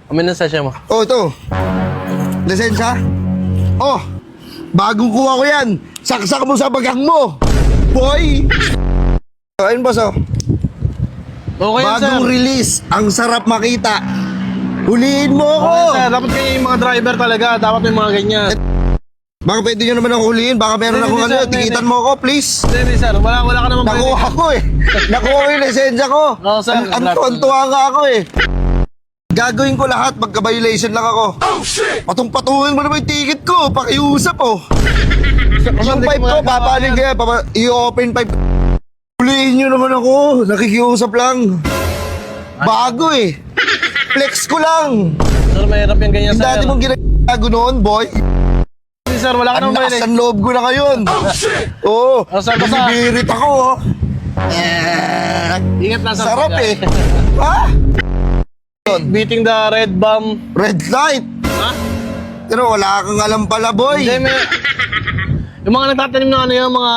Amin na sasya mo. Oh, ito. Lisensya? Oh, bagong kuha ko yan. Saksak mo sa bagang mo. Boy! Ayun, boss, oh. Okay yan, sir. Bagong release. Ang sarap makita. Huliin mo ako. Okay, sir. Dapat kayo yung mga driver talaga. Dapat yung mga ganyan. Baka pwede nyo naman ako huliin. Baka meron Hindi, akong sir, ano. Tikitan mo ako, please. Hindi, sir. Wala ka naman Nakuha ko eh. Nakuha ko yung lisensya ko. Oo, sir. Tuwa nga ako eh. Gagawin ko lahat. Magka-violation lang ako. Oh, shit! Patong-patungin mo naman yung ticket ko. Pakiusap, oh. Yung pipe ko, papanin kaya. I-open pipe. Huliin nyo naman ako. Nakikiusap lang. Bago eh. Flex ko lang. Sir, mahirap yung ganyan, Yung sir. dati mong ginagago noon, boy. Hindi, sir. Wala ka Ang naman lakas violation. ng loob ko na ngayon. Oo. Oh, sir, basta. Bibirit ako, oh. Ingat lang, sir. Sarap eh. Ha? Beating the red bomb. Red light. Ha? Pero wala kang alam pala, boy. Hindi, may... Yung mga nagtatanim ng ano yung mga